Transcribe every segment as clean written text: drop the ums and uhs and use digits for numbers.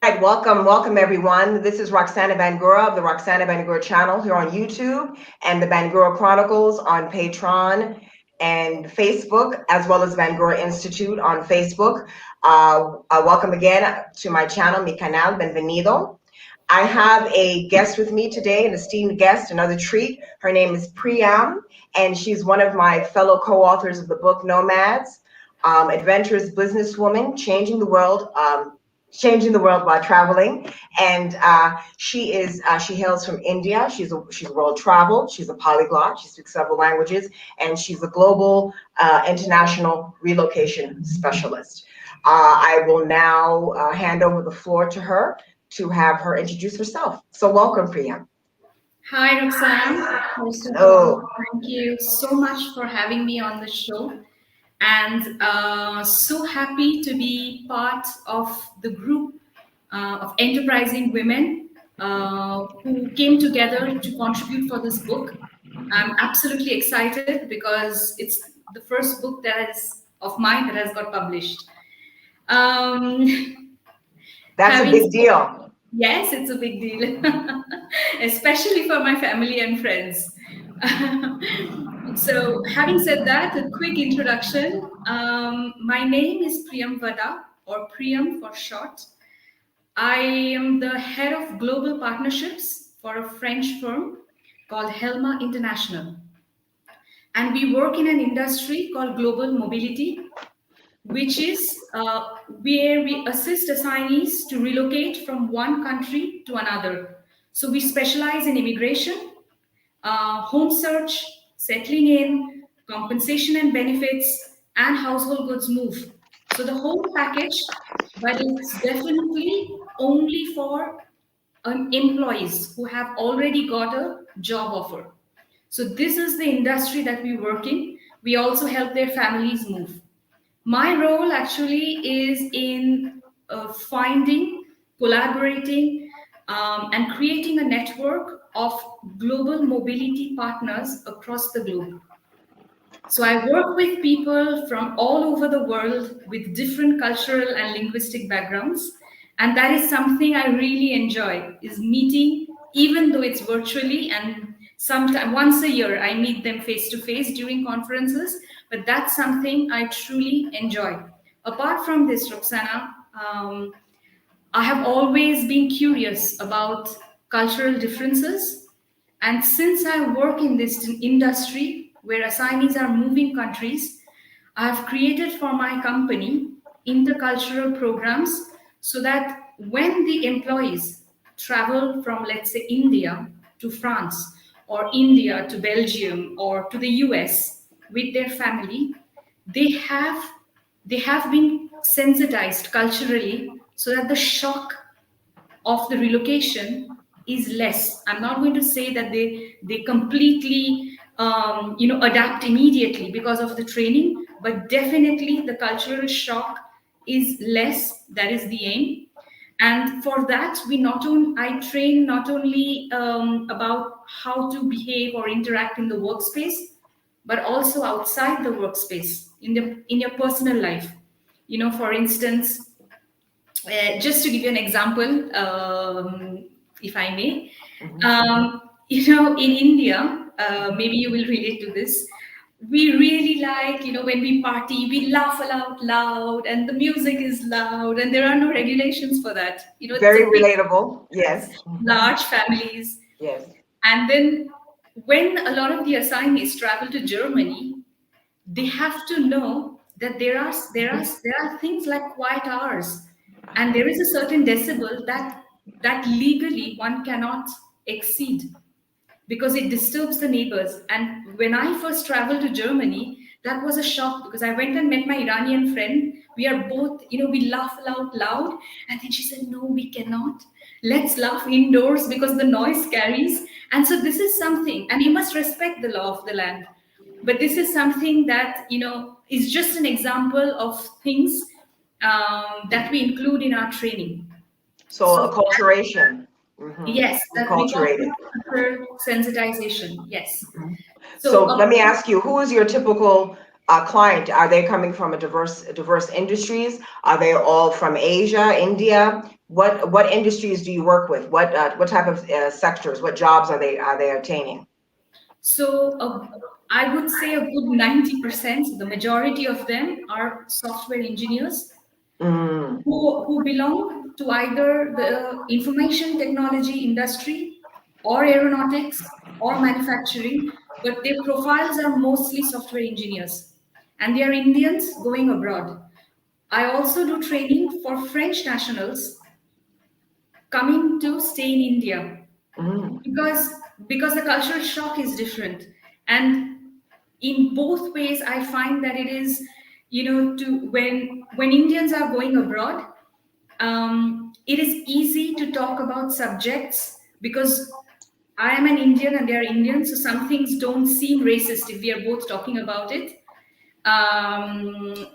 Right, welcome everyone. This is Roxana Bangura of the Roxana Bangura channel here on YouTube and the Bangura Chronicles on Patreon and Facebook, as well as Bangura Institute on Facebook. Welcome again to my channel, mi canal, benvenido. I have a guest with me today, an esteemed guest, another treat. Her name is Priyam, and she's one of my fellow co-authors of the book Nomads, Adventurous Businesswoman, changing the world while traveling. And she hails from India. She's world traveled. She's a polyglot. She speaks several languages, and she's a global international relocation specialist. I will now hand over the floor to her to have her introduce herself. So welcome, Priya. Hi, Roxana. First of Hello. all, thank you so much for having me on the show. And so happy to be part of the group of enterprising women who came together to contribute for this book. I'm absolutely excited because it's the first book of mine that has got published. That's a big deal. Yes, it's a big deal, especially for my family and friends. So, having said that, a quick introduction. My name is Priyamvada, or Priyam for short. I am the head of global partnerships for a French firm called Helma International. And we work in an industry called global mobility, which is where we assist assignees to relocate from one country to another. So we specialize in immigration, home search, settling in, compensation and benefits, and household goods move. So the whole package, but it's definitely only for employees who have already got a job offer. So this is the industry that we work in. We also help their families move. My role actually is in finding, collaborating, and creating a network of global mobility partners across the globe. So I work with people from all over the world with different cultural and linguistic backgrounds. And that is something I really enjoy, is meeting, even though it's virtually, and sometimes once a year I meet them face to face during conferences, but that's something I truly enjoy. Apart from this, Roxana, I have always been curious about cultural differences. And since I work in this industry where assignees are moving countries, I have created for my company intercultural programs so that when the employees travel from, let's say, India to France, or India to Belgium, or to the US with their family, they have been sensitized culturally so that the shock of the relocation is less. I'm not going to say that they completely adapt immediately because of the training, but definitely the cultural shock is less. That is the aim. And for that, I train not only about how to behave or interact in the workspace, but also outside the workspace in your personal life. For instance, just to give you an example, if I may, in India, maybe you will relate to this. We really like, when we party, we laugh out loud, and the music is loud, and there are no regulations for that. Very relatable. Yes. Large families. Yes. And then when a lot of the assignees travel to Germany, they have to know that there are things like quiet hours, and there is a certain decibel that legally one cannot exceed because it disturbs the neighbors. And when I first traveled to Germany, that was a shock because I went and met my Iranian friend. We are both, we laugh out loud. And then she said, no, we cannot. Let's laugh indoors because the noise carries. And so this is something, and you must respect the law of the land. But this is something that, is just an example of things that we include in our training. So acculturation. Yes, Acculturated. Sensitization. Yes. Mm-hmm. So let me ask you, who is your typical client? Are they coming from diverse industries? Are they all from Asia, India, What industries do you work with? What type of sectors? What jobs are they obtaining? So I would say a good 90%, the majority of them are software engineers Mm, who belong to either the information technology industry or aeronautics or manufacturing, but their profiles are mostly software engineers. And they are Indians going abroad. I also do training for French nationals coming to stay in India mm, because the cultural shock is different. And in both ways, I find that it is, to when Indians are going abroad, it is easy to talk about subjects because I am an Indian and they are Indian, so some things don't seem racist if we are both talking about it. And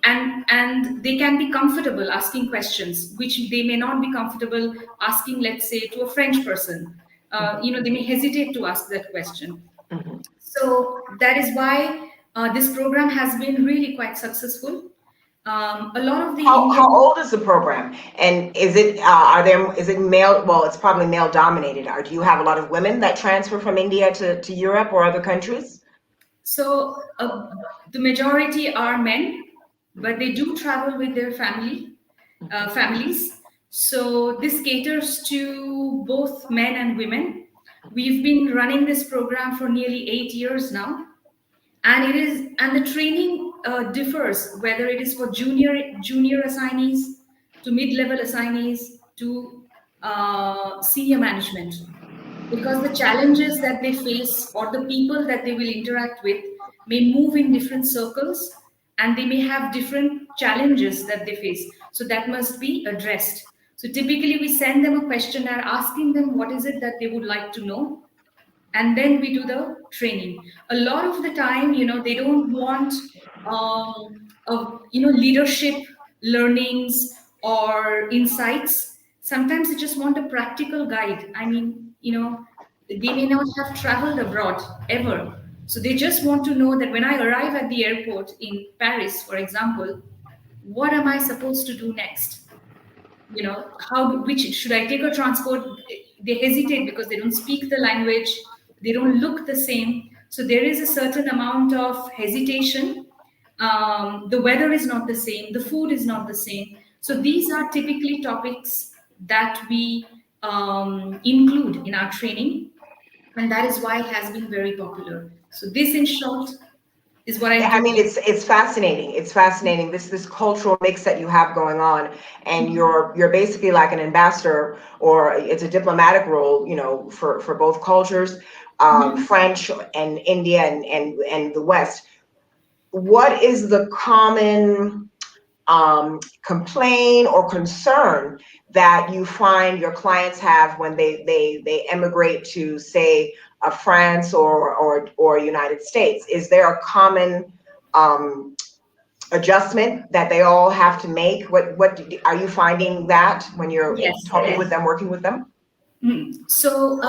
they can be comfortable asking questions which they may not be comfortable asking, let's say, to a French person. They may hesitate to ask that question. mhm. So that is why this program has been really quite successful. A lot of the How Indian. old is the program? And is it male? Well, it's probably male dominated. Or do you have a lot of women that transfer from India to Europe or other countries? So the majority are men, but they do travel with their families. So this caters to both men and women. We've been running this program for nearly 8 years now, and the training differs whether it is for junior assignees to mid-level assignees to senior management, because the challenges that they face or the people that they will interact with may move in different circles, and they may have different challenges that they face, so that must be addressed. So typically we send them a questionnaire asking them what is it that they would like to know, and then we do the training. A lot of the time, they don't want leadership learnings or insights. Sometimes they just want a practical guide. I mean, they may not have traveled abroad ever, so they just want to know that when I arrive at the airport in Paris, for example, what am I supposed to do next? Which should I take a transport? They hesitate because they don't speak the language, they don't look the same, so there is a certain amount of hesitation. The weather is not the same, the food is not the same, so these are typically topics that we include in our training, and that is why it has been very popular. So this in short is what I Yeah, I do. mean, it's fascinating. It's fascinating, this cultural mix that you have going on, and you're basically like an ambassador, or it's a diplomatic role, for both cultures, Mhm. French and India and the West. What is the common complaint or concern that you find your clients have when they emigrate to, say, France or United States? Is there a common um, adjustment that they all have to make? Are you finding that when you're Yes. talking with them, working with them? So,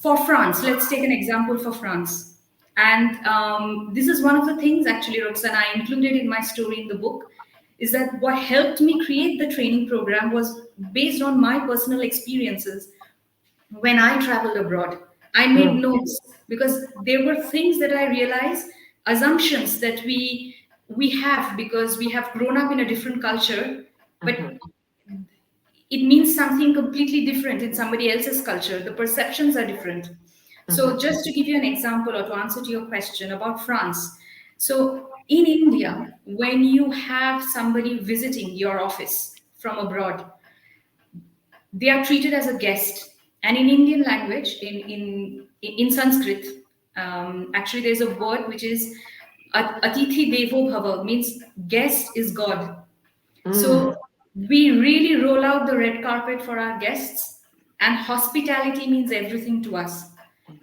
for France, let's take an example for France. And this is one of the things, actually, Roxana, I included in my story in the book, is that what helped me create the training program was based on my personal experiences when I traveled abroad. I made Mm, notes because there were things that I realized, assumptions that we have because we have grown up in a different culture, but mhm, it means something completely different in somebody else's culture. The perceptions are different. So, mhm, just to give you an example or to answer to your question about France. So, in India, when you have somebody visiting your office from abroad, they are treated as a guest. And in Indian language, in Sanskrit, actually, there's a word which is Atithi Devo Bhava, means guest is God. mm, So we really roll out the red carpet for our guests, and hospitality means everything to us.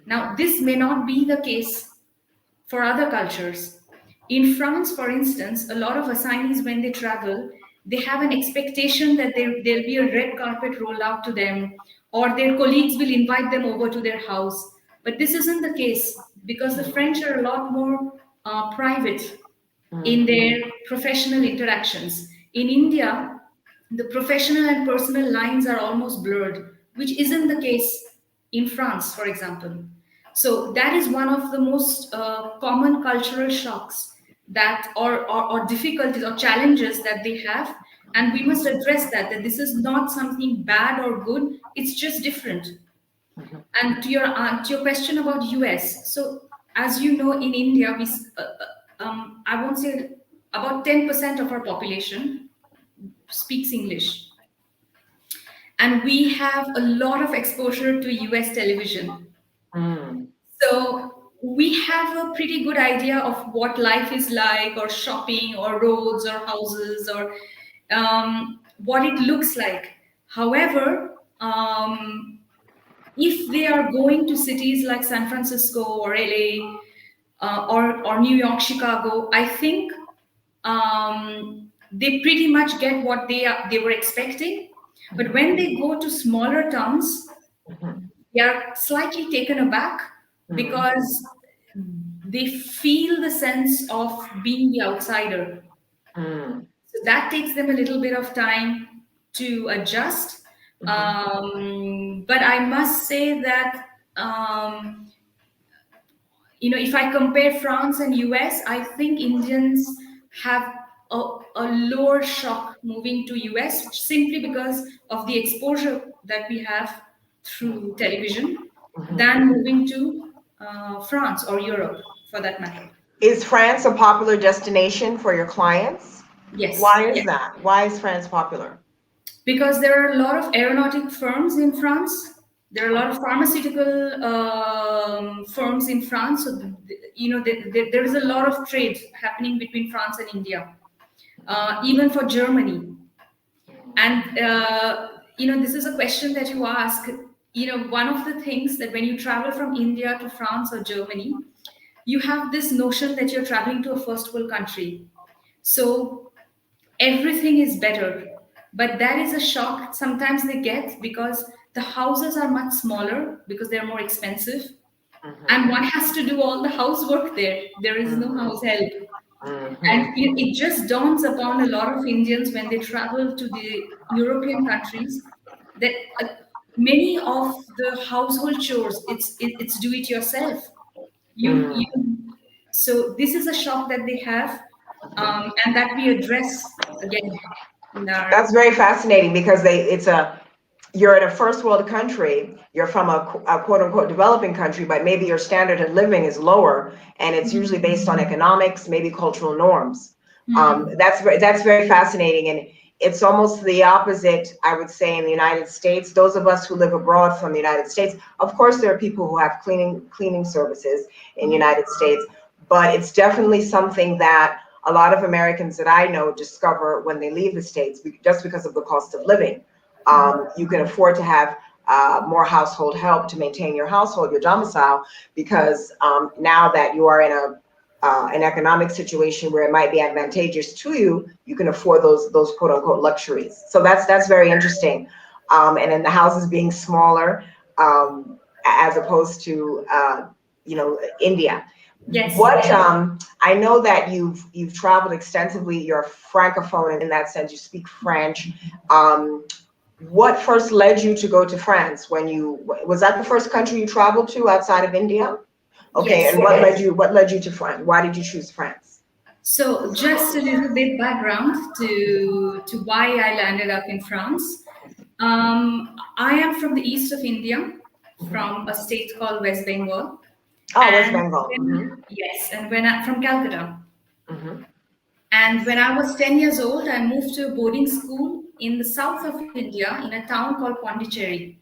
Now, this may not be the case for other cultures. In France, for instance, a lot of assignees, when they travel, they have an expectation that there'll be a red carpet rolled out to them, or their colleagues will invite them over to their house. But this isn't the case because the French are a lot more private in mm, their professional interactions. In India, the professional and personal lines are almost blurred, which isn't the case in France, for example. So that is one of the most common cultural shocks that, or difficulties or challenges that they have. And we must address that, that this is not something bad or good, it's just different. And to your question about US, so as you know, in India, I won't say about 10% of our population speaks English, and we have a lot of exposure to US television. Mm. So we have a pretty good idea of what life is like, or shopping, or roads, or houses, or what it looks like. However, if they are going to cities like San Francisco or LA, or New York, Chicago, I think they pretty much get what they were expecting. But when they go to smaller towns, they are slightly taken aback Mm. because they feel the sense of being the outsider. Mm. So that takes them a little bit of time to adjust. Mhm. But I must say that, if I compare France and US, I think Indians have a lower shock moving to US simply because of the exposure that we have through television Mhm. than moving to France or Europe for that matter. Is France a popular destination for your clients? Yes, Why is yes. that? Why is France popular? Because there are a lot of aeronautic firms in France. There are a lot of pharmaceutical firms in France. So, there is a lot of trade happening between France and India, even for Germany. And, this is a question that you ask. One of the things that when you travel from India to France or Germany, you have this notion that you're traveling to a first world country. So everything is better. But that is a shock sometimes they get because the houses are much smaller because they're more expensive. And Mhm. one has to do all the housework there. There is no Mhm. house help. And Mhm. it just dawns upon a lot of Indians when they travel to the European countries that many of the household chores, it's do it yourself. You Mm. So this is a shock that they have, and that we address again in our. That's very fascinating because you're in a first world country, you're from a quote unquote developing country, but maybe your standard of living is lower, and it's usually based on economics, maybe cultural norms. Mhm. That's very fascinating, and it's almost the opposite, I would say, in the United States. Those of us who live abroad from the United States, of course, there are people who have cleaning services in the United States, but it's definitely something that a lot of Americans that I know discover when they leave the States, just because of the cost of living. You can afford to have more household help to maintain your household, your domicile, because now that you are in an economic situation where it might be advantageous to you, you can afford those quote unquote luxuries. So that's very interesting. And then the houses being smaller, as opposed to India. Yes, What I know that you've traveled extensively. You're a francophone in that sense. You speak French. What first led you to go to France? Was that the first country you traveled to outside of India? Okay, yes. and what led you to France? Why did you choose France? So just a little bit background to why I landed up in France. I am from the east of India, Mhm. from a state called West Bengal, Oh, West and Bengal. yes, and when I from Calcutta. Hmm. And when I was 10 years old, I moved to a boarding school in the south of India in a town called Pondicherry.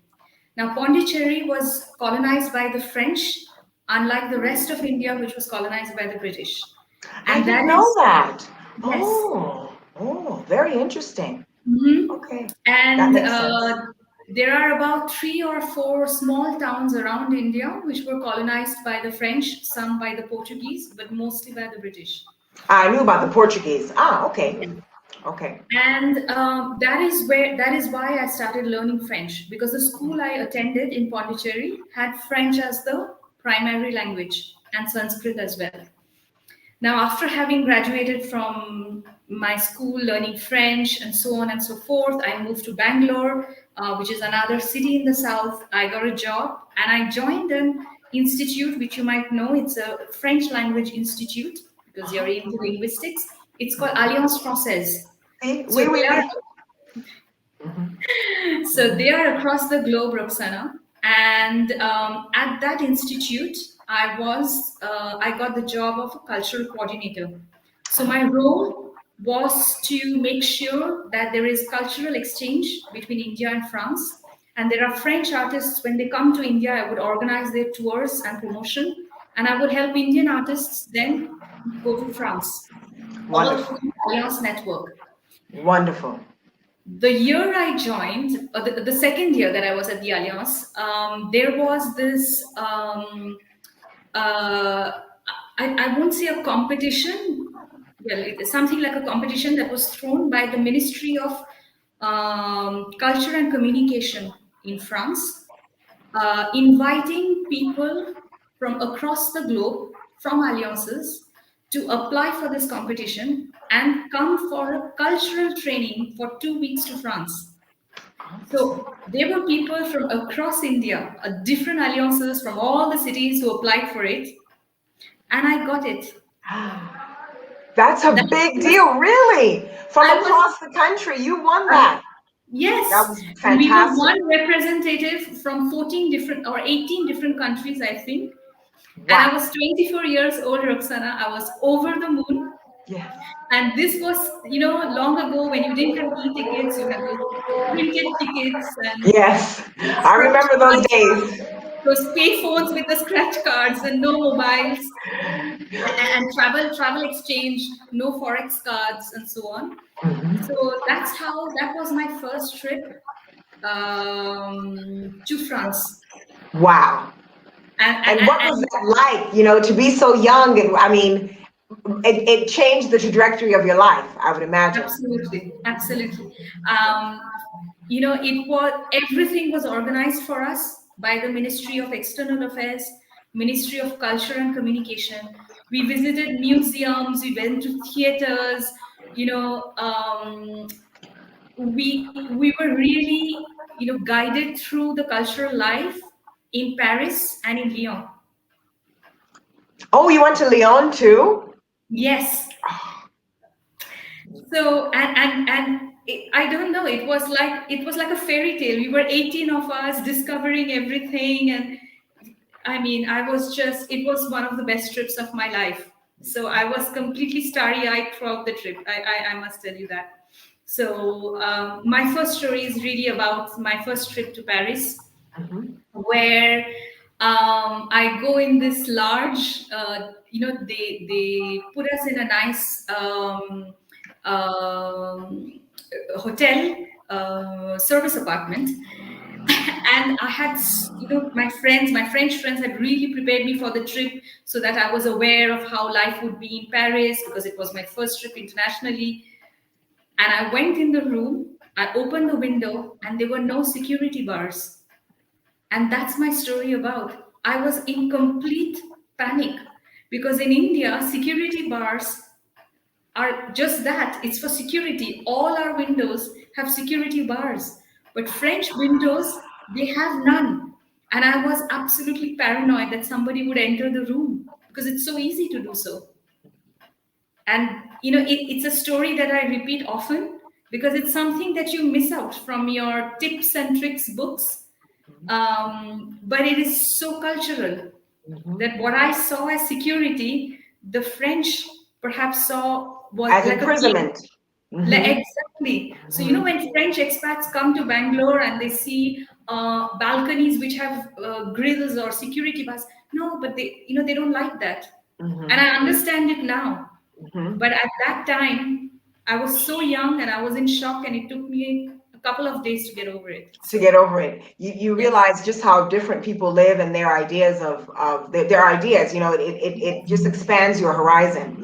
Now, Pondicherry was colonized by the French, unlike the rest of India, which was colonized by the British. I And didn't that know is, that. yes. Oh, very interesting. Mhm. Okay, that And makes sense. there are about 3 or 4 small towns around India which were colonized by the French, some by the Portuguese, but mostly by the British. I knew about the Portuguese. Okay, okay. And that is why I started learning French, because the school I attended in Pondicherry had French as the primary language and Sanskrit as well. Now, after having graduated from my school, learning French and so on and so forth, I moved to Bangalore, which is another city in the south. I got a job and I joined an institute which you might know. It's a French language institute because you're into linguistics. It's called Alliance Française. See, So we, they are we. Mhm. so they are across the globe, Roxana. And at that institute, I got the job of a cultural coordinator. So my role was to make sure that there is cultural exchange between India and France. And there are French artists, when they come to India, I would organize their tours and promotion. And I would help Indian artists then go to France, all Wonderful. through the Alliance network. Wonderful. The year I joined, the second year that I was at the Alliance, there was this, I won't say a competition, well, it's something like a competition that was thrown by the Ministry of Culture and Communication in France, inviting people from across the globe, from alliances, to apply for this competition and come for a cultural training for 2 weeks to France. So there were people from across India, different alliances from all the cities who applied for it, and I got it. That's a That big was, deal, really. From I was, across the country, you won uh, that. That yes, was and we were fantastic. one representative from 14 different or 18 different countries, I think. And I Wow. was 24 years old, Roxana. I was over the moon. Yes. And this was, long ago when you didn't have e-tickets, you had those printed tickets and Yes. I scratch remember those cards, days. those pay phones with the scratch cards and no mobiles, and travel exchange, no forex cards, and so on. So that was my first trip to France. Wow. And what was And that like, to be so young? And I mean, it changed the trajectory of your life, I would imagine. absolutely, absolutely. Um, it was everything was organized for us by the Ministry of External Affairs, Ministry of Culture and Communication. We visited museums, we went to theaters, you know, we were really, guided through the cultural life in Paris and in Lyon. Oh, you went to Lyon too? Yes. So I don't know. It was like a fairy tale. We were 18 of us discovering everything, and I mean, it was one of the best trips of my life. So I was completely starry-eyed throughout the trip. I must tell you that. So my first story is really about my first trip to Paris, Mhm. where I go in this large, they put us in a nice um, hotel, service apartment. And I had, my French friends had really prepared me for the trip so that I was aware of how life would be in Paris because it was my first trip internationally. And I went in the room, I opened the window, and there were no security bars. And that's my story about. I was in complete panic because in India, security bars are just that, it's for security. All our windows have security bars, but French windows, they have none. And I was absolutely paranoid that somebody would enter the room because it's so easy to do so. And it's a story that I repeat often because it's something that you miss out from your tips and tricks books, but it is so cultural Mhm. that what I saw as security, the French perhaps saw was As like a imprisonment. Hmm. exactly. So Hmm. when French expats come to Bangalore and they see balconies which have grills or security bars, no, but they don't like that, and Hmm. I understand it now. Hmm. But at that time, I was so young and I was in shock, and it took me a couple of days to get over it. To get So over it, you yes, realize just how different people live and their ideas of their ideas. It just expands your horizon.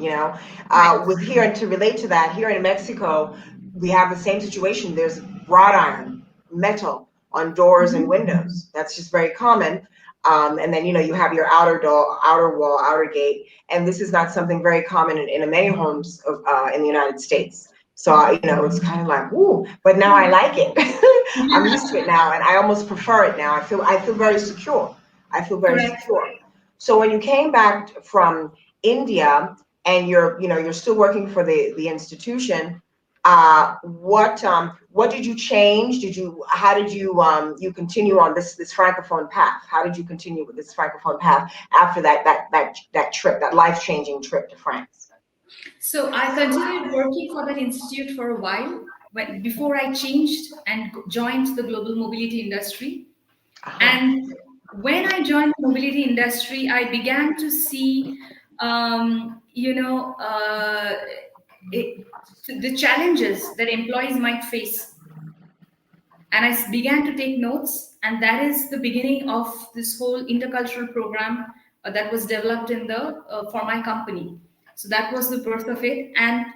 right. With here, and to relate to that, here in Mexico, we have the same situation. There's wrought iron, metal on doors and Mhm. windows. That's just very common. And then, you have your outer door, outer wall, outer gate. And this is not something very common in many homes of, in the United States. So, it's kind of like, ooh, but now I like it. I'm used to it now, and I almost prefer it now. I feel very secure. I feel very Correct. secure. So when you came back from India and you're still working for the institution, what did you change? How did you continue on this francophone path? How did you continue with this francophone path after that trip, that life-changing trip to France? So I continued working for that institute for a while before I changed and joined the global mobility industry. Uh-huh. And when I joined the mobility industry, I began to see, you know, it, the challenges that employees might face. And I began to take notes, and that is the beginning of this whole intercultural program that was developed in the for my company. So that was the birth of it, and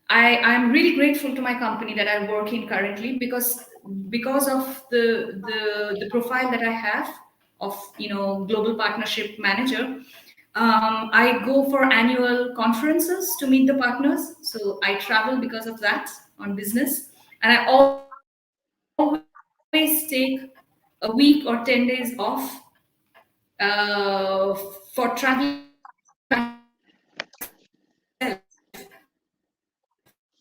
I'm really grateful to my company that I work in currently, because of the profile that I have of global partnership manager. I go for annual conferences to meet the partners, so I travel because of that on business, and I always take a week or 10 days off for traveling myself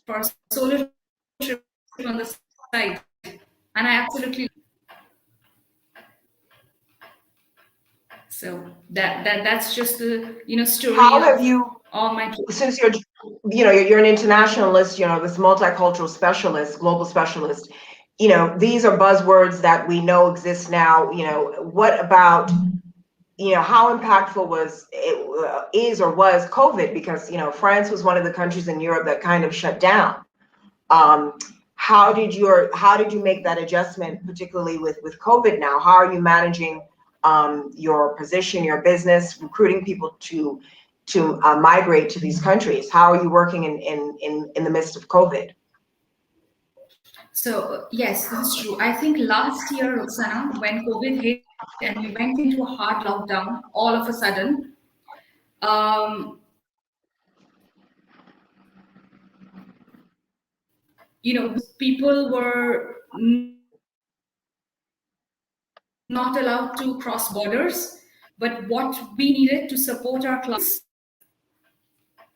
for a solo trip on the side, and I absolutely love it. So that's just the story How have of you, all my trips. since you're an internationalist, this multicultural specialist, global specialist, these are buzzwords that we know exist now. What about, how impactful is or was COVID? Because, France was one of the countries in Europe that kind of shut down. Um, how did you make that adjustment, particularly with COVID now? How are you managing your position, your business, recruiting people to migrate to these countries? How are you working in the midst of COVID? So yes, this is true. I think last year, Roxana, when COVID hit and we went into a hard lockdown all of a sudden, um, people were not allowed to cross borders. But what we needed to support our clients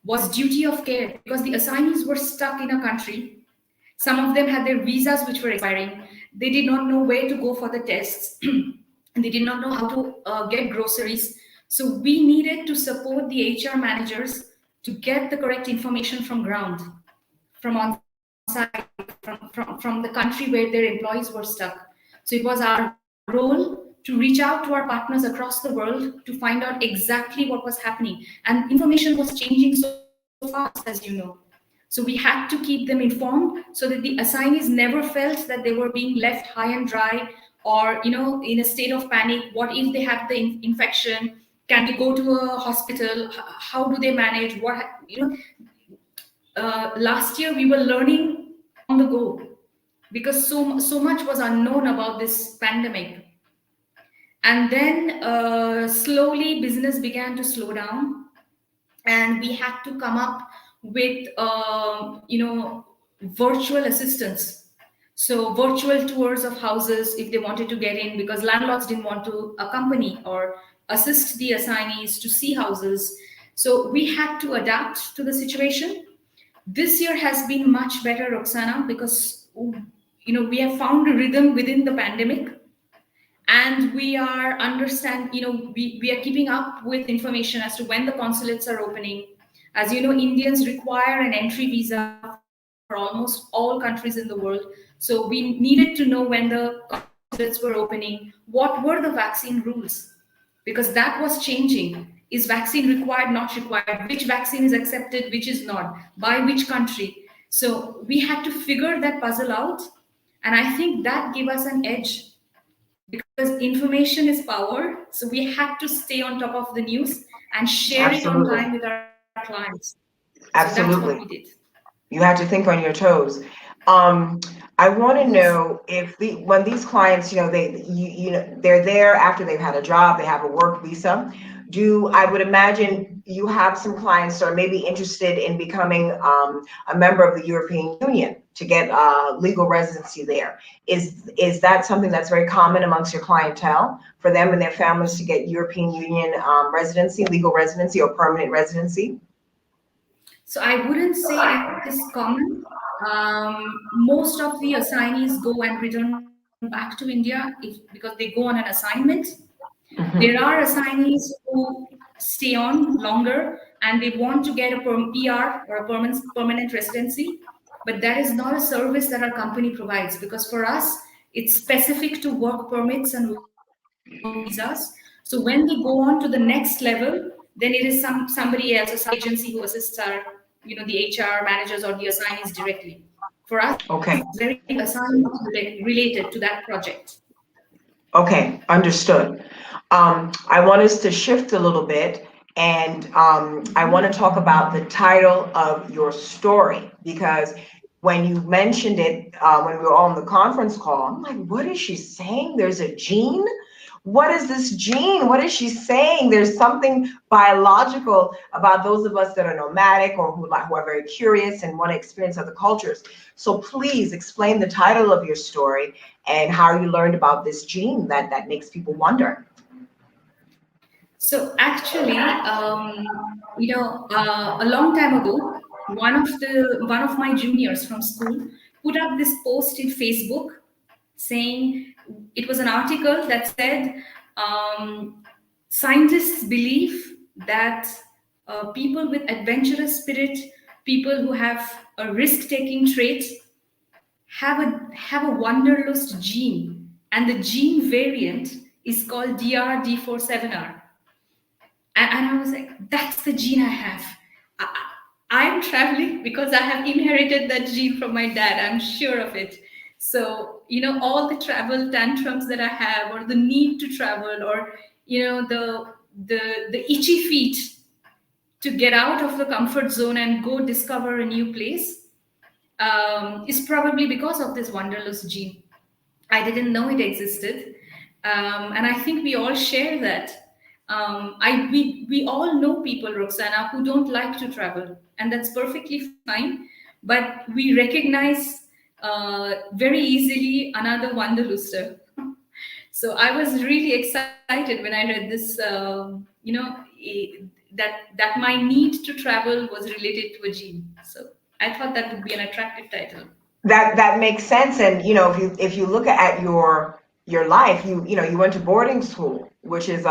was duty of care, because the assignees were stuck in a country. Some of them had their visas which were expiring. They did not know where to go for the tests. And they did not know how to get groceries. So we needed to support the HR managers to get the correct information from ground, from on site, from the country where their employees were stuck. So it was our role to reach out to our partners across the world to find out exactly what was happening. And information was changing so fast, as you know. So we had to keep them informed so that the assignees never felt that they were being left high and dry, or in a state of panic. What if they have the infection? Can they go to a hospital? How do they manage? Last year we were learning on the go, because so much was unknown about this pandemic. And then slowly business began to slow down, and we had to come up with virtual assistance. So virtual tours of houses if they wanted to get in, because landlords didn't want to accompany or assist the assignees to see houses. So we had to adapt to the situation. This year has been much better, Roxana, because we have found a rhythm within the pandemic, and we are we are keeping up with information as to when the consulates are opening. As you know, Indians require an entry visa for almost all countries in the world. So we needed to know when the consulates were opening, what were the vaccine rules, because that was changing. Is vaccine required, not required? Which vaccine is accepted, which is not? By which country? So we had to figure that puzzle out, and I think that gave us an edge, because information is power. So we had to stay on top of the news and share it on time Absolutely. with our clients. So that's what we did. Absolutely. You had to think on your toes. Um, I want to Yes. know if when these clients, they're there after they've had a job, they have a work visa. I would imagine you have some clients that are maybe interested in becoming a member of the European Union to get legal residency there. Is that something that's very common amongst your clientele for them and their families to get European Union residency, legal residency, or permanent residency? So I wouldn't say it is common. Most of the assignees go and return back to India because they go on an assignment. There are Mhm. assignees who stay on longer and they want to get a PR or a permanent residency, but that is not a service that our company provides, because for us, it's specific to work permits and work visas. So when they go on to the next level, then it is somebody else, some agency who assists our, the HR managers or the assignees directly. For us, it's very Okay. assignment related to that project. Okay, understood. I want us to shift a little bit, and I want to talk about the title of your story, because when you mentioned it, when we were on the conference call, I'm like, what is she saying? There's a gene? What is this gene? What is she saying? There's something biological about those of us that are nomadic, or who are very curious and want to experience other cultures. So please explain the title of your story and how you learned about this gene that makes people wonder. So actually, a long time ago, one of my juniors from school put up this post in Facebook saying, it was an article that said, scientists believe that people with adventurous spirit, people who have a risk-taking trait, have a wanderlust gene, and the gene variant is called DR D47R. And I was like, that's the gene I have. I'm traveling because I have inherited that gene from my dad. I'm sure of it. So, all the travel tantrums that I have, or the need to travel, or the itchy feet to get out of the comfort zone and go discover a new place, is probably because of this wanderlust gene. I didn't know it existed, and I think we all share that. We all know people, Roxana, who don't like to travel, and that's perfectly fine. But we recognize very easily another wanderluster. So I was really excited when I read this. That my need to travel was related to a gene. So I thought that would be an attractive title. That makes sense. And if you look at your life, you went to boarding school, which is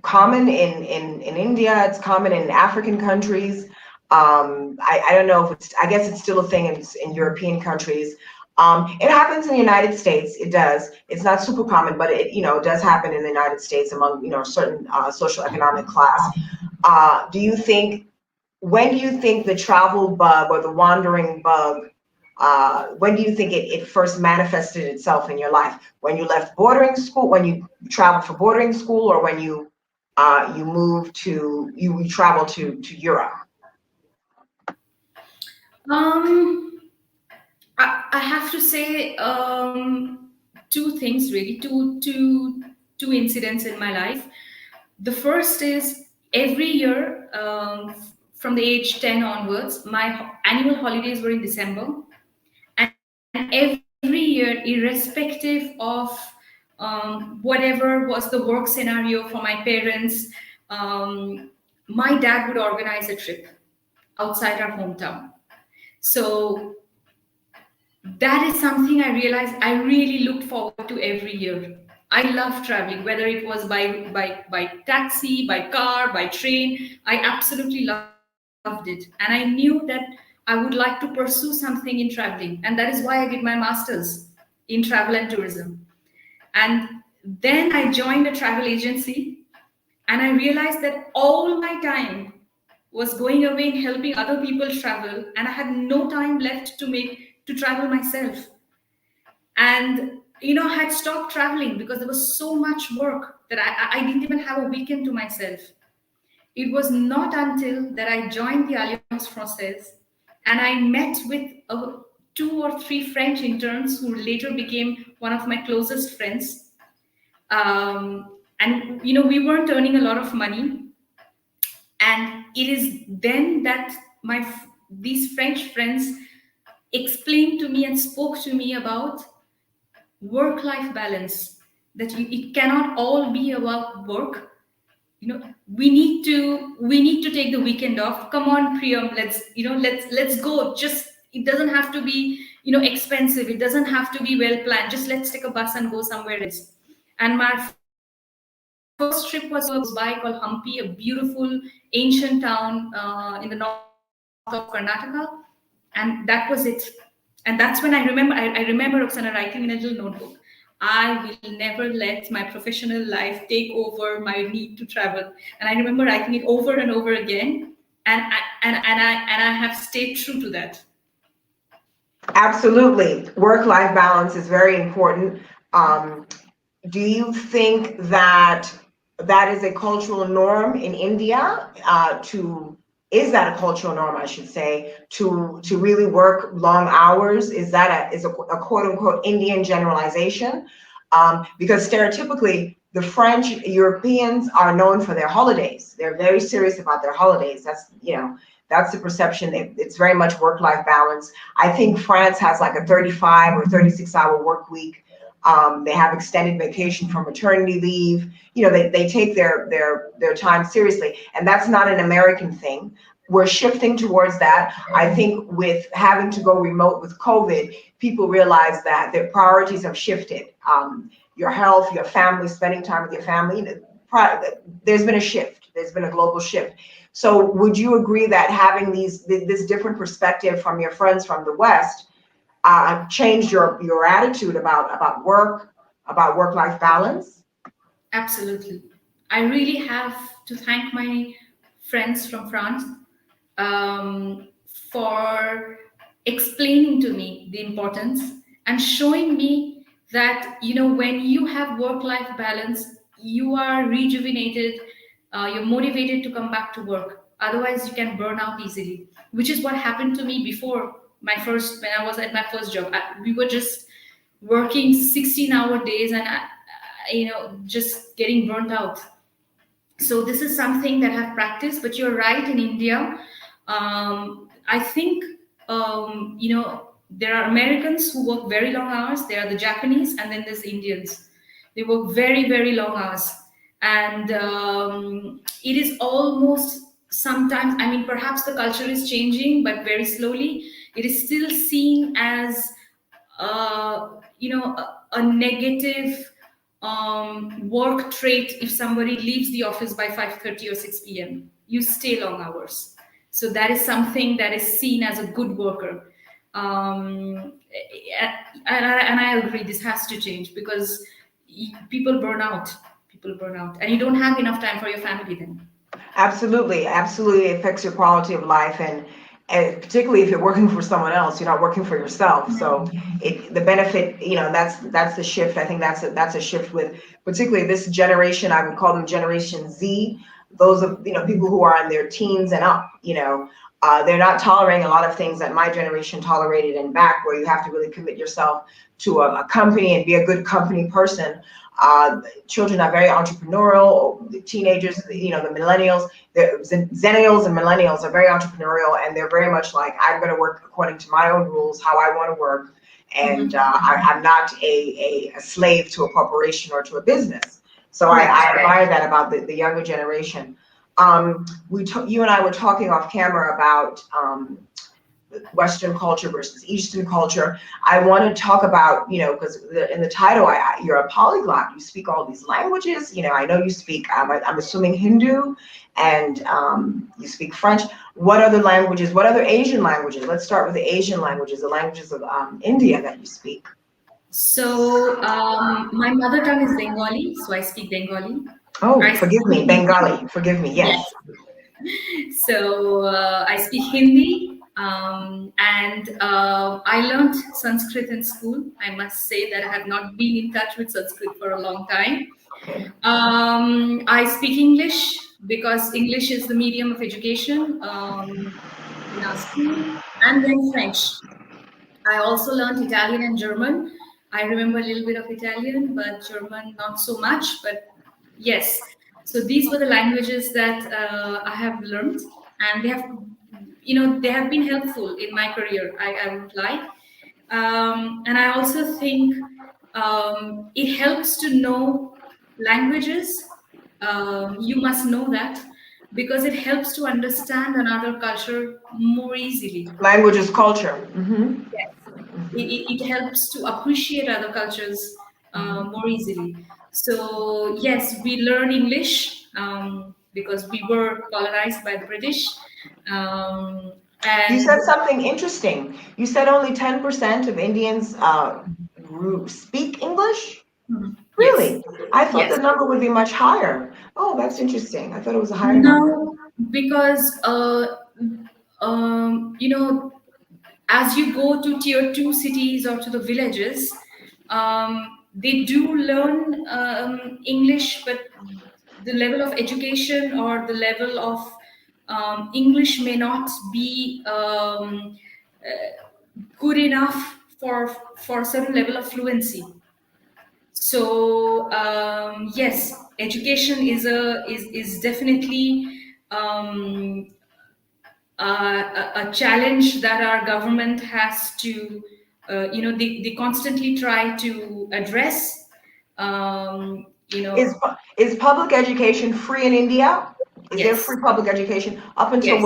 common in India. It's common in African countries. I don't know if I guess it's still a thing in European countries. It happens in the United States. It does. It's not super common, but it does happen in the United States among a certain social economic class. Do you think When do you think the travel bug or the wandering bug, when do you think it first manifested itself in your life? When you left boarding school, when you traveled for boarding school, or when you moved you traveled to Europe? Um, I have to say, two things really, two incidents in my life. The first is, every year, from the age 10 onwards, my annual holidays were in December, and every year, irrespective of whatever was the work scenario for my parents, um, my dad would organize a trip outside our hometown. So that is something I realized I really looked forward to every year. I love traveling, whether it was by taxi, by car, by train. I absolutely loved it, and I knew that I would like to pursue something in traveling, and that is why I did my masters in travel and tourism. And then I joined a travel agency, and I realized that all my time was going away in helping other people travel, and I had no time left to travel myself. And I had stopped traveling because there was so much work that I didn't even have a weekend to myself. It was not until that I joined the Alliance Française and I met with two or three French interns who later became one of my closest friends. And we weren't earning a lot of money, and it is then that these French friends explained to me and spoke to me about work-life balance. That it cannot all be about work. We need to take the weekend off. Come on, Priyam, let's go. Just, it doesn't have to be expensive. It doesn't have to be well planned. Just let's take a bus and go somewhere else. And my first trip was close by, called Hampi, a beautiful ancient town in the north of Karnataka, and that was it. And that's when I remember Roxana writing in a little notebook, I will never let my professional life take over my need to travel. And I remember writing it over and over again, and I have stayed true to that. Absolutely. Work-life balance is very important. Do you think that that is a cultural norm in India? Is that a cultural norm, I should say, to really work long hours? Is that a quote unquote Indian generalization? Because stereotypically, the French Europeans are known for their holidays. They're very serious about their holidays. That's the perception. It's very much work-life balance. I think France has like a 35 or 36-hour work week. They have extended vacation for maternity leave. They take their time seriously, and that's not an American thing. We're shifting towards that. I think with having to go remote with COVID, people realize that their priorities have shifted. Your health, your family, spending time with your family. There's been a shift. There's been a global shift. So would you agree that having this different perspective from your friends from the West changed your attitude about work, about work-life balance? Absolutely. I really have to thank my friends from France for explaining to me the importance and showing me that when you have work-life balance, you are rejuvenated, you're motivated to come back to work. Otherwise, you can burn out easily, which is what happened to me before when I was at my first job. We were just working 16-hour days, and just getting burnt out. So this is something that I've practiced. But you're right, in India, I think there are Americans who work very long hours. There are the Japanese, and then there's Indians. They work very, very long hours, and it is almost sometimes. I mean, perhaps the culture is changing, but very slowly. It is still seen as a negative work trait if somebody leaves the office by 5:30 or 6 p.m. You stay long hours. So that is something that is seen as a good worker. And I agree, this has to change, because people burn out. People burn out, and you don't have enough time for your family then. Absolutely, absolutely. It affects your quality of life, and particularly if you're working for someone else, you're not working for yourself. So the benefit, that's the shift. I think that's a shift with particularly this generation. I would call them Generation Z. Those of people who are in their teens and up. They're not tolerating a lot of things that my generation tolerated and back, where you have to really commit yourself to a company and be a good company person. Children are very entrepreneurial. The teenagers, the millennials, the zennials and millennials are very entrepreneurial, and they're very much like, I'm going to work according to my own rules, how I want to work, and I'm not a slave to a corporation or to a business. So I admire that about the younger generation. You and I were talking off camera about Western culture versus Eastern culture. I want to talk about, because in the title, you're a polyglot. You speak all these languages. I know you speak, I'm assuming Hindu, and you speak French. What other languages, what other Asian languages? Let's start with the Asian languages, the languages of India that you speak. So my mother tongue is Bengali, so I speak Bengali. Oh, forgive me, Bengali. Forgive me. Yes. So I speak Hindi, and I learned Sanskrit in school. I must say that I have not been in touch with Sanskrit for a long time. Okay. I speak English because English is the medium of education in our school. and then French. I also learned Italian and German. I remember a little bit of Italian, but German not so much. But yes, so these were the languages that I have learned, and they have, they have been helpful in my career. I would like, and I also think it helps to know languages. You must know that because it helps to understand another culture more easily. Language is culture. Yes, it helps to appreciate other cultures more easily. So yes, we learn English because we were colonized by the British, um, You and said something interesting. You said only 10% of Indians speak English? yes, Really? I thought the yes. number would be much higher. Oh, that's interesting. I thought it was a higher number. No, because you know, as you go to tier two cities or to the villages, they do learn English, but the level of education or the level of English may not be good enough for a certain level of fluency. So yes, education is definitely a challenge that our government has to, they constantly try to address. You Is know, is public education free in India? Is there yes, free public education yes. up until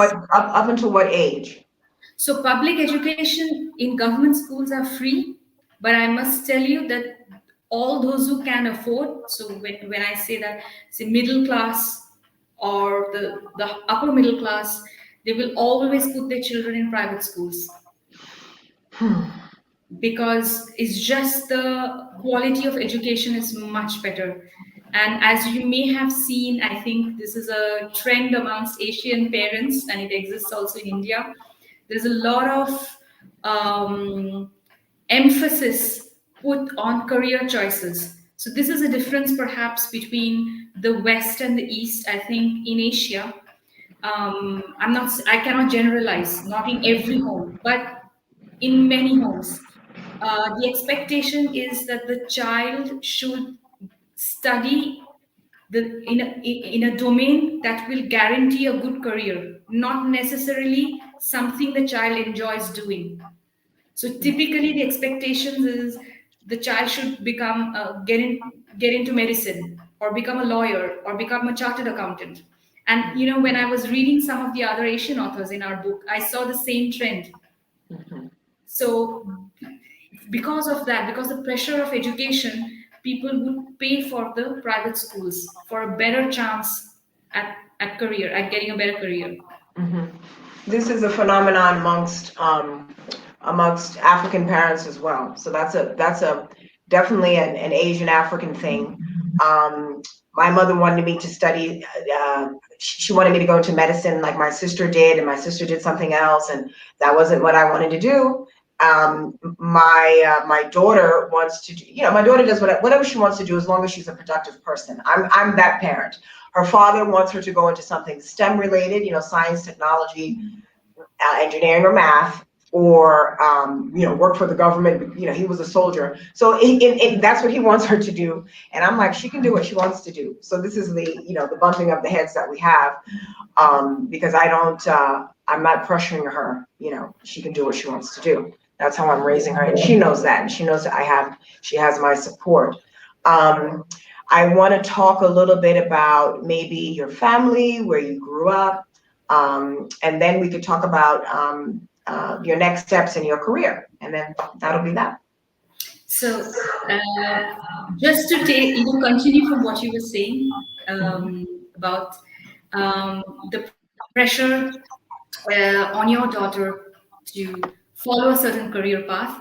what age? So public education in government schools are free, but I must tell you that all those who can afford, so when I say that, say middle class or the upper middle class, they will always put their children in private schools because it's just the quality of education is much better. And as you may have seen, I think this is a trend amongst Asian parents, and it exists also in India. There's a lot of emphasis put on career choices. So this is a difference perhaps between the West and the East. I think in Asia, I cannot generalize, not in every home, but in many homes, the expectation is that the child should study in a domain that will guarantee a good career, not necessarily something the child enjoys doing. So typically, the expectations is the child should become get into medicine or become a lawyer or become a chartered accountant. And when I was reading some of the other Asian authors in our book, I saw the same trend. So because of that, because the pressure of education, people would pay for the private schools for a better chance at career, at getting a better career. This is a phenomenon amongst African parents as well. So that's a definitely an Asian African thing. Um, my mother wanted me to study. She wanted me to go into medicine, like my sister did, and my sister did something else, and that wasn't what I wanted to do. My daughter wants to do. My daughter does whatever she wants to do as long as she's a productive person. I'm that parent. Her father wants her to go into something STEM related, science, technology, engineering, or math, or work for the government. He was a soldier, so that's what he wants her to do. And I'm like, she can do what she wants to do. So this is the bumping of the heads that we have, because I'm not pressuring her. She can do what she wants to do. That's how I'm raising her, and she knows that, and she knows that she has my support. I want to talk a little bit about maybe your family, where you grew up, and then we could talk about your next steps in your career, and then that'll be that. So, just to continue from what you were saying about the pressure on your daughter to follow a certain career path.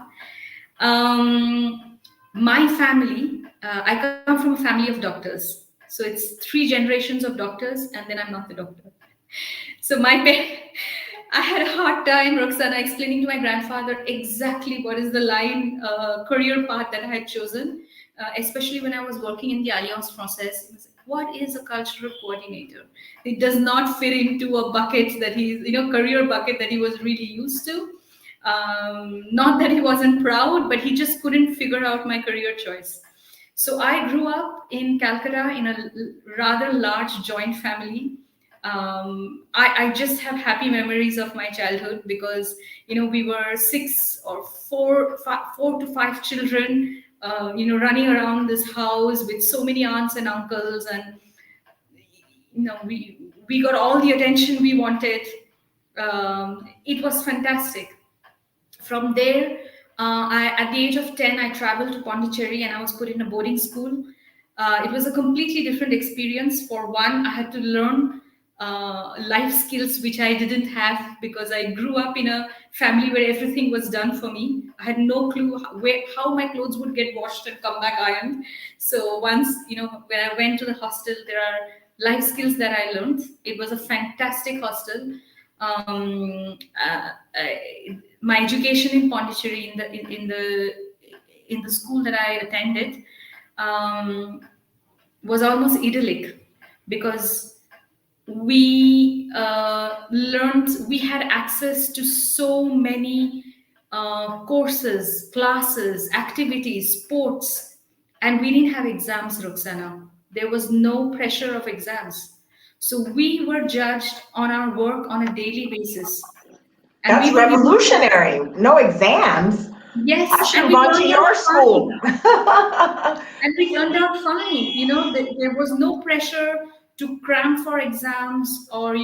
My family, I come from a family of doctors. So it's three generations of doctors, and then I'm not the doctor. So I had a hard time, Roxana, explaining to my grandfather exactly what is the line career path that I had chosen, especially when I was working in the Alliance Française. He was like, what is a cultural coordinator? It does not fit into a bucket that career bucket that he was really used to. Not that he wasn't proud, but he just couldn't figure out my career choice. So I grew up in Calcutta in a rather large joint family. I just have happy memories of my childhood because we were six or four to five children, running around this house with so many aunts and uncles, and we got all the attention we wanted. It was fantastic. From there, at the age of 10, I traveled to Pondicherry and I was put in a boarding school. It was a completely different experience. For one, I had to learn life skills which I didn't have because I grew up in a family where everything was done for me. I had no clue how my clothes would get washed and come back ironed. So once, when I went to the hostel, there are life skills that I learned. It was a fantastic hostel. My education in Pondicherry in the school that I attended was almost idyllic because we we had access to so many courses, classes, activities, sports, and we didn't have exams, Roxana. There was no pressure of exams. So we were judged on our work on a daily basis. And That's we were given, revolutionary. No exams. yes, I should and have we gone to turned your out school. fine. And we turned out fine. There was no pressure to cram for exams or,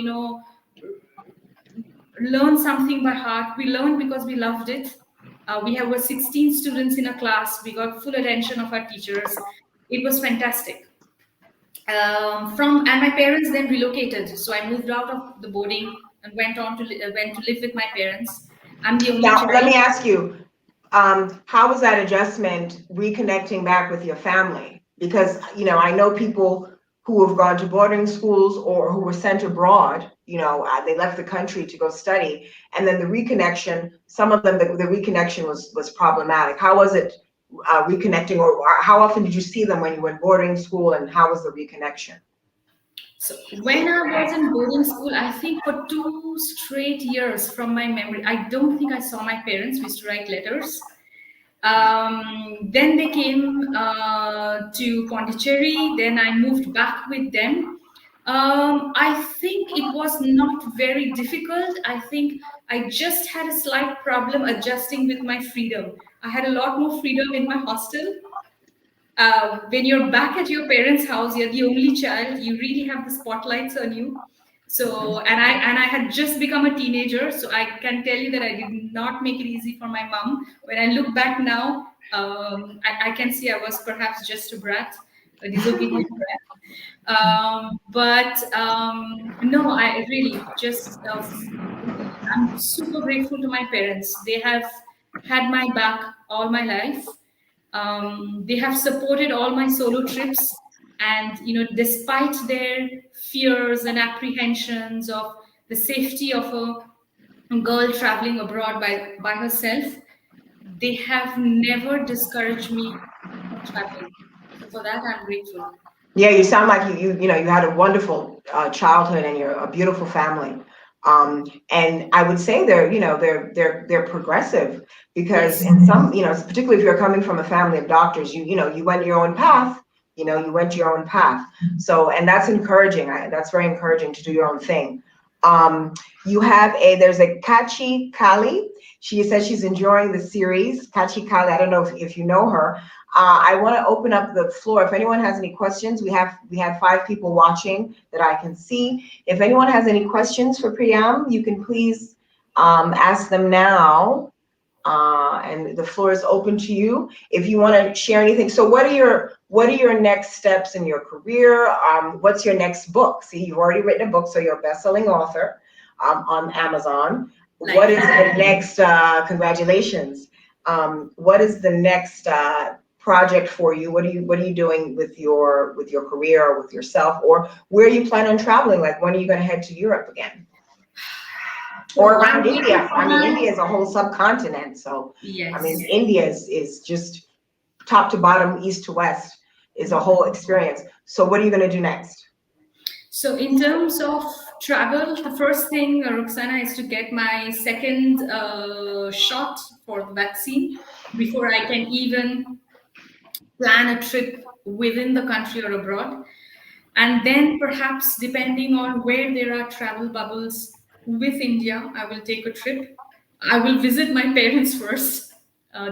learn something by heart. We learned because we loved it. We have 16 students in a class. We got full attention of our teachers. It was fantastic. And my parents then relocated, so I moved out of the boarding and went to live with my parents. I'm the only Now, let child. me ask you, how was that adjustment reconnecting back with your family? Because, I know people who have gone to boarding schools or who were sent abroad, they left the country to go study. And then the reconnection, some of them, the reconnection was problematic. How was it reconnecting, or how often did you see them when you were in boarding school, and how was the reconnection? So when I was in boarding school, I think for 2 straight years from my memory, I don't think I saw my parents. We used to write letters. Then they came to Pondicherry. Then I moved back with them. I think it was not very difficult. I think I just had a slight problem adjusting with my freedom. I had a lot more freedom in my hostel. When you're back at your parents' house, you're the only child. You really have the spotlights on you. So, and I had just become a teenager, so I can tell you that I did not make it easy for my mom. When I look back now, I can see I was perhaps just a brat, a disobedient brat. But no, I really just I'm super grateful to my parents. They have had my back all my life. They have supported all my solo trips, and despite their fears and apprehensions of the safety of a girl traveling abroad by herself, they have never discouraged me from traveling. So for that, I'm grateful. Yeah, you sound like you had a wonderful childhood, and you're a beautiful family. And I would say they're progressive, because Yes. in some, particularly if you're coming from a family of doctors, you went your own path. You went your own path. So, and that's encouraging. That's very encouraging to do your own thing. There's a Kachi Kali. She says she's enjoying the series. Kachi Kali, I don't know if you know her. I want to open up the floor. If anyone has any questions, we have 5 people watching that I can see. If anyone has any questions for Priyam, you can please ask them now. And the floor is open to you if you want to share anything. So what are your next steps in your career? What's your next book? See, you've already written a book, so you're a best-selling author on Amazon. What is the next, congratulations. What is the next project for you? What are you doing with your career, or with yourself, or where you plan on traveling? Like, when are you going to head to Europe again? Or around India? I mean, India is a whole subcontinent, so Yes. I mean, India is just top to bottom, east to west, is a whole experience. So what are you going to do next? So in terms of travel, the first thing, Roxana, is to get my second shot for the vaccine before I can even plan a trip within the country or abroad. And then perhaps depending on where there are travel bubbles with India, I will take a trip. I will visit my parents first.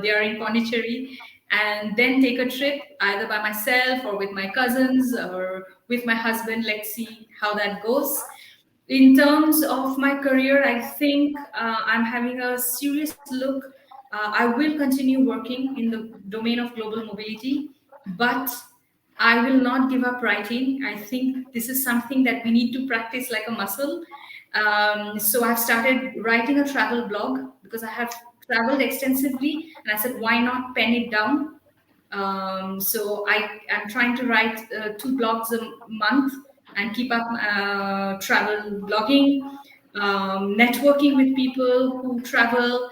They are in Pondicherry, and then take a trip either by myself or with my cousins or with my husband. Let's see how that goes. In terms of my career, I think I'm having a serious look. I will continue working in the domain of global mobility, but I will not give up writing. I think this is something that we need to practice like a muscle. So I've started writing a travel blog because I have traveled extensively, and I said, why not pen it down? So I am trying to write 2 blogs a month and keep up travel blogging, networking with people who travel,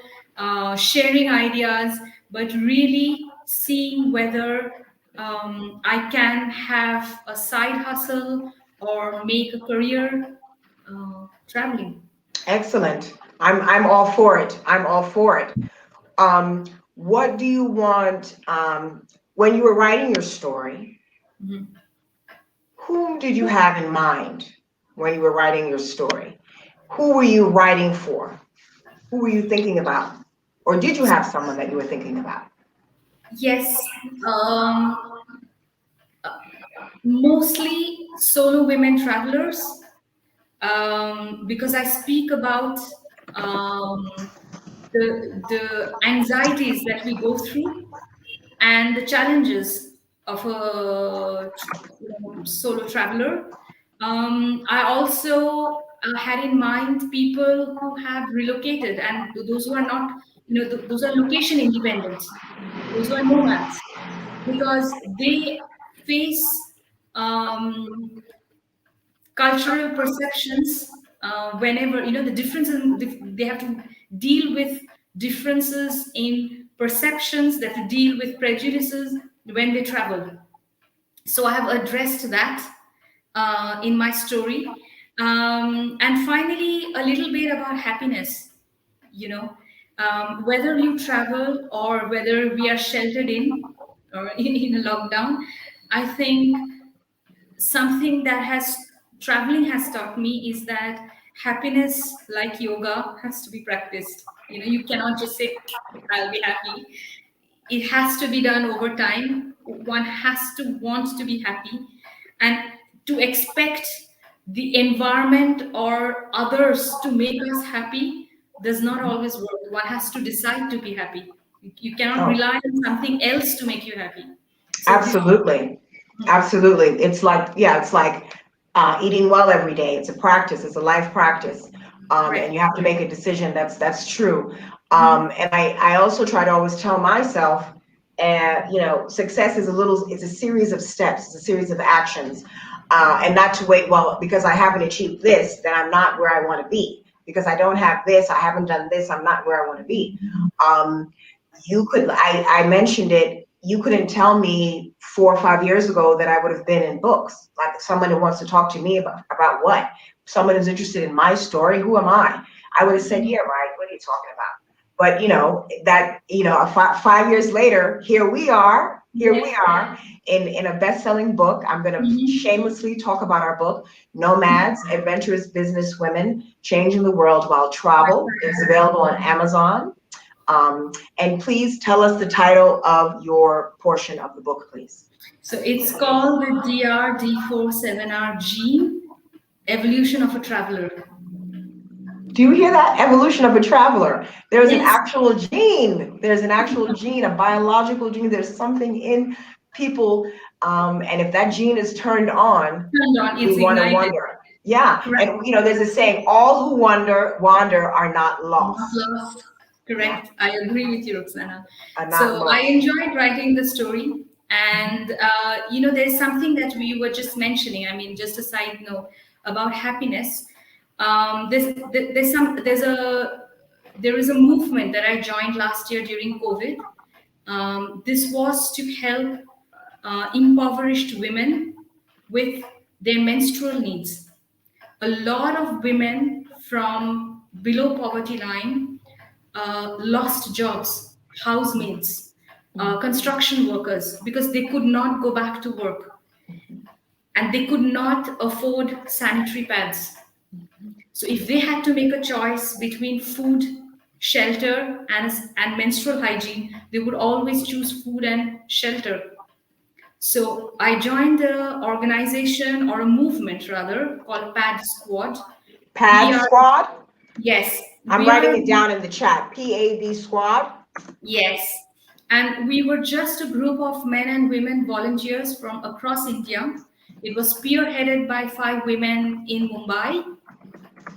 sharing ideas, but really seeing whether I can have a side hustle or make a career traveling. Excellent. I'm all for it. I'm all for it. Um, what do you want when you were writing your story? Mhm. Whom did you have in mind when you were writing your story? Who were you writing for? Who were you thinking about? Or did you have someone that you were thinking about? Yes, mostly solo women travelers, because I speak about the anxieties that we go through and the challenges of a solo traveler. I also had in mind people who have relocated and those who are not, those are location independent, those who are nomads, because they face cultural perceptions whenever the differences. They have to deal with differences in perceptions, they have to deal with prejudices when they travel. So I have addressed that in my story. And finally, a little bit about happiness. you know Whether you travel or whether we are sheltered in or in a lockdown, I think something that has traveling has taught me is that happiness, like yoga, has to be practiced. You cannot just say, I'll be happy. It has to be done over time. One has to want to be happy, and to expect the environment or others to make us happy does not always work. One has to decide to be happy. You cannot Oh, rely on something else to make you happy. So this. absolutely. Absolutely. It's like, yeah, it's like eating well every day. It's a practice. It's a life practice. And Right. you have to make a decision. That's true. Mhm. And I also try to always tell myself, success is it's a series of steps, it's a series of actions, and not to wait, well, because I haven't achieved this, then I'm not where I want to be. Because I don't have this, I haven't done this, I'm not where I want to be. Um, I mentioned it, you couldn't tell me 4 or 5 years ago that I would have been in books. Like someone who wants to talk to me about what? Someone who's interested in my story, who am I would have said, yeah, right, what are you talking about? But that 5 years later, here we are. Here we Yes. are in a best-selling book. I'm going to Mhm. shamelessly talk about our book, Nomads, Adventurous Business Women Changing the World While Travel. It's available on Amazon. And please tell us the title of your portion of the book, please. So it's called the DR-D47R gene, evolution of a traveler. Do you hear that? Evolution of a traveler. There's an Yes, actual gene. There's an actual gene, a biological gene. There's something in people. And if that gene is turned on, turned on, we it's want to ignited. wonder. Yeah. Correct. And, there's a saying, all who wander are not Not lost. lost. Yeah. Correct. I agree with you, Roxana. Are not So I lost. enjoyed writing the story. And, there's something that we were just mentioning. I mean, just a side note about happiness. There is a movement that I joined last year during COVID. This was to help impoverished women with their menstrual needs. a lot of women from below poverty line lost jobs, housemaids, construction workers, because they could not go back to work and they could not afford sanitary pads. So if they had to make a choice between food, shelter, and menstrual hygiene, they would always choose food and shelter. So I joined an organization, or a movement rather, called Pad Squad. We Pad are, Squad. yes, I'm we writing are, it down in the chat. PAD Squad. yes. And we were just a group of men and women volunteers from across India. It was spearheaded by 5 women in Mumbai.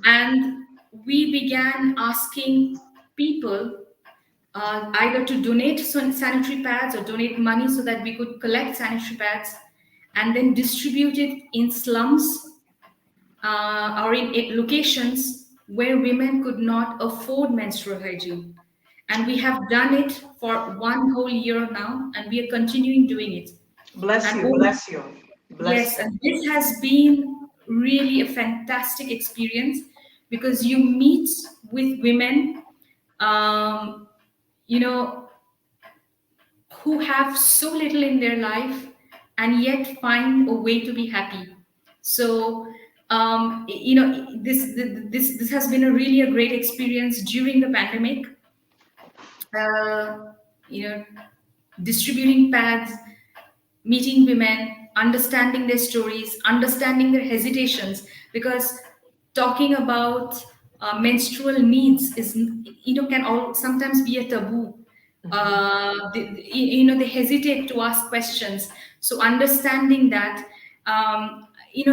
And we began asking people either to donate sanitary pads or donate money so that we could collect sanitary pads and then distribute it in slums or in locations where women could not afford menstrual hygiene. And we have done it for 1 whole year now, and we are continuing doing it. Bless And you. Bless you. Bless yes, you. and this has been really a fantastic experience because you meet with women, um, you know, who have so little in their life and yet find a way to be happy. So, this has been a really a great experience during the pandemic. Uh, you know, distributing pads, meeting women, understanding their stories, understanding their hesitations, because talking about menstrual needs is, can all sometimes be a taboo. They hesitate to ask questions. So understanding that,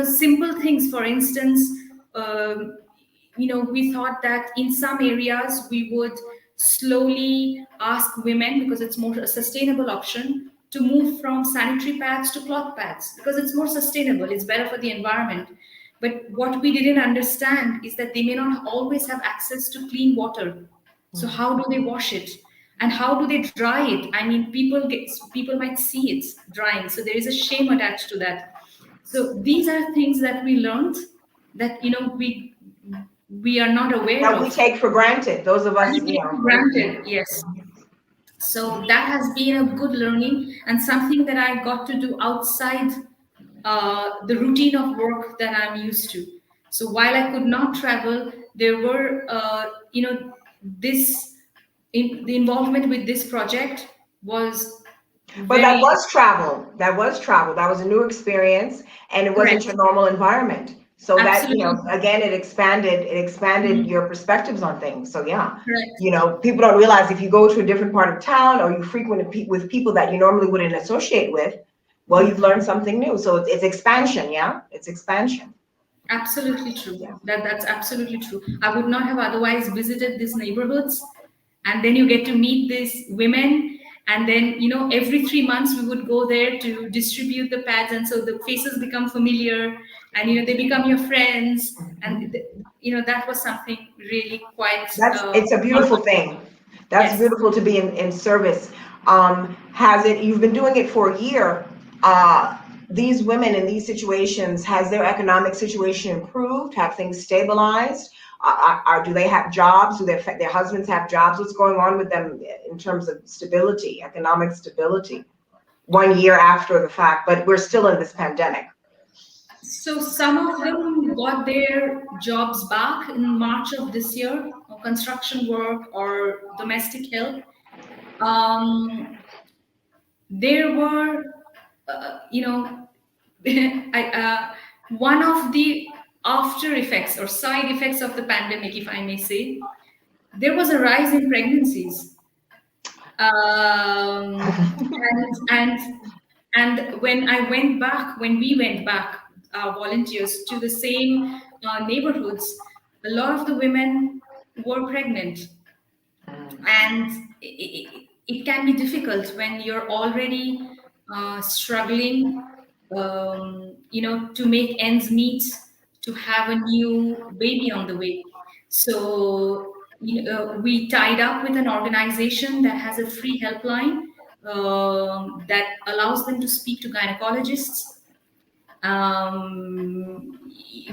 simple things, for instance, um, we thought that in some areas we would slowly ask women, because it's more a sustainable option, to move from sanitary pads to cloth pads because it's more sustainable, it's better for the environment. But what we didn't understand is that they may not always have access to clean water. So how do they wash it? And how do they dry it? I mean, people might see it drying. So there is a shame attached to that. So these are things that we learned that we are not aware That we of. take for granted. Those of We us, take for granted, yes. So that has been a good learning and something that I got to do outside the routine of work that I'm used to. So while I could not travel, there were, this the involvement with this project was but that very was travel. That was travel. That was a new experience, and it wasn't correct. your normal environment. So that, Absolutely. again, it expanded Mhm. your perspectives on things. So yeah, Correct. people don't realize if you go to a different part of town or you frequent with people that you normally wouldn't associate with, well, you've learned something new. So it's expansion. Yeah, it's expansion. Absolutely true. Yeah. That's absolutely true. I would not have otherwise visited these neighborhoods. And then you get to meet these women. And then, every 3 months we would go there to distribute the pads. And so the faces become familiar and, they become your friends. And, that was something really quite It's a beautiful wonderful. thing. That's Yes. beautiful to be in service. You've been doing it for a year. These women in these situations, has their economic situation improved? Have things stabilized? Do they have jobs? Do their husbands have jobs? What's going on with them in terms of stability, economic stability? 1 year after the fact, but we're still in this pandemic. So some of them got their jobs back in March of this year, or construction work or domestic help. There were, one of the after effects or side effects of the pandemic, if I may say, there was a rise in pregnancies. And when we went back, volunteers to the same neighborhoods, a lot of the women were pregnant, and it can be difficult when you're already struggling, to make ends meet, to have a new baby on the way. So we tied up with an organization that has a free helpline that allows them to speak to gynecologists,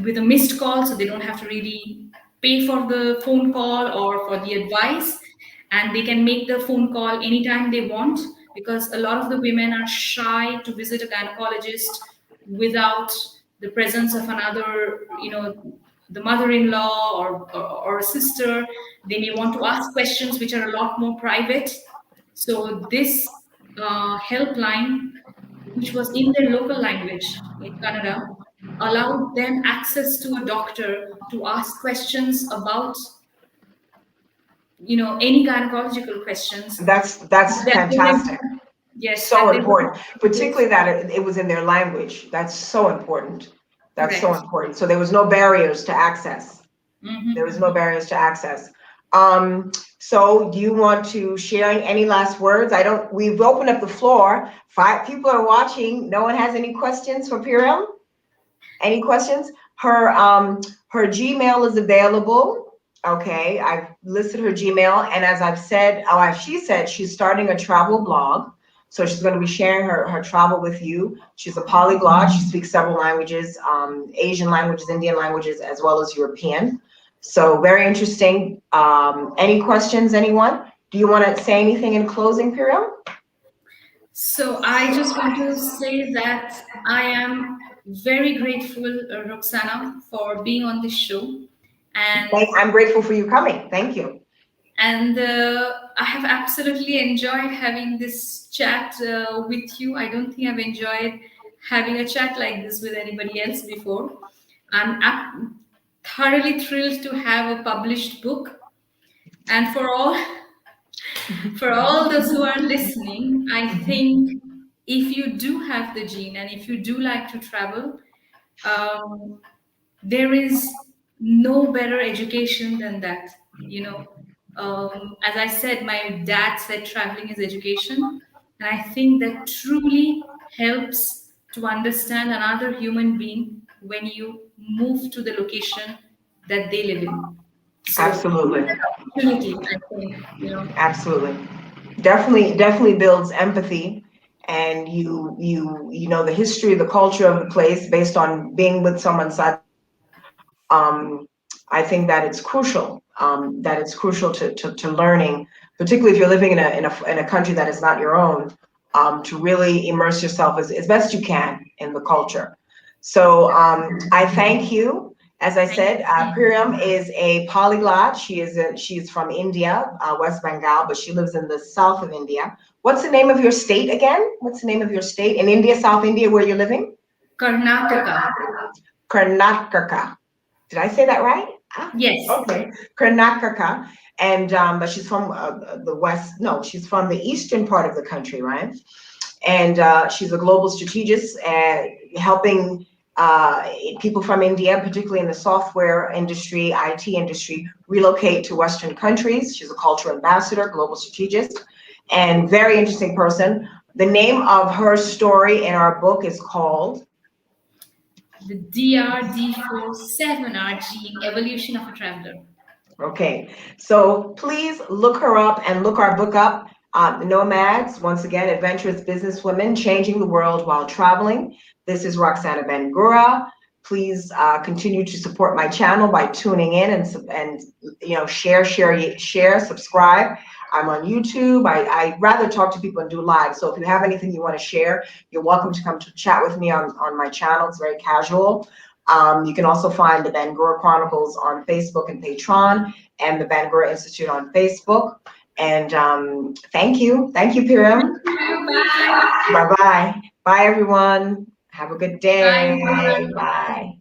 with a missed call, so they don't have to really pay for the phone call or for the advice, and they can make the phone call anytime they want, because a lot of the women are shy to visit a gynecologist without the presence of another, the mother-in-law or a sister. They may want to ask questions which are a lot more private. So this helpline, which was in their local language in Canada, allowed them access to a doctor to ask questions about, any gynecological questions That's that they fantastic. may, yes, So that they important, may, particularly that it was in their language. That's so important. That's so correct. important. So there was no barriers to access. There was no barriers to access. So do you want to share any last words? We've opened up the floor. 5 people are watching. No one has any questions for Priyam? Any questions? Her Gmail is available. Okay, I've listed her Gmail, and as I've said, as she said, she's starting a travel blog. So she's going to be sharing her travel with you. She's a polyglot. She speaks several languages, Asian languages, Indian languages, as well as European. So very interesting. Any questions, anyone? Do you want to say anything in closing, Priyam? So I just want to say that I am very grateful, Roxana, for being on this show. And I'm grateful for you coming. Thank you. And I have absolutely enjoyed having this chat with you. I don't think I've enjoyed having a chat like this with anybody else before. I'm thoroughly thrilled to have a published book. And for all those who are listening, I think if you do have the gene and if you do like to travel, um, there is no better education than that. As I said, my dad said traveling is education, and I think that truly helps to understand another human being when you move to the location that they live in. So Absolutely. opportunity, I think. Absolutely. Definitely builds empathy, and you know the history, the culture of the place based on being with someone such. I think that it's crucial. That it's crucial to learning, particularly if you're living in a country that is not your own, to really immerse yourself as best you can in the culture. So I thank you. As I said, Priyam is a polyglot. She's from India, West Bengal, but she lives in the south of India. What's the name of your state again? What's the name of your state in India, South India, where you're living? Karnataka. Karnataka. Did I say that right? Yes. Okay, Karnataka. And but she's from the west. No, she's from the eastern part of the country, right? And she's a global strategist, helping people from India, particularly in the software industry, IT industry, relocate to Western countries. She's a cultural ambassador, global strategist, and very interesting person. The name of her story in our book is called The DRD47R gene, Evolution of a Traveler. Okay, so please look her up and look our book up. Nomads, once again, adventurous businesswomen changing the world while traveling. This is Roxana Ben-Gura. Please continue to support my channel by tuning in and share, subscribe. I'm on YouTube. I rather talk to people and do live. So if you have anything you want to share, you're welcome to come to chat with me on my channel. It's very casual. You can also find the Ben-Gura Chronicles on Facebook and Patreon, and the Ben-Gura Institute on Facebook. And thank you. Thank you, Priyam. Bye. Bye-bye. Bye, everyone. Have a good day. Bye. Bye.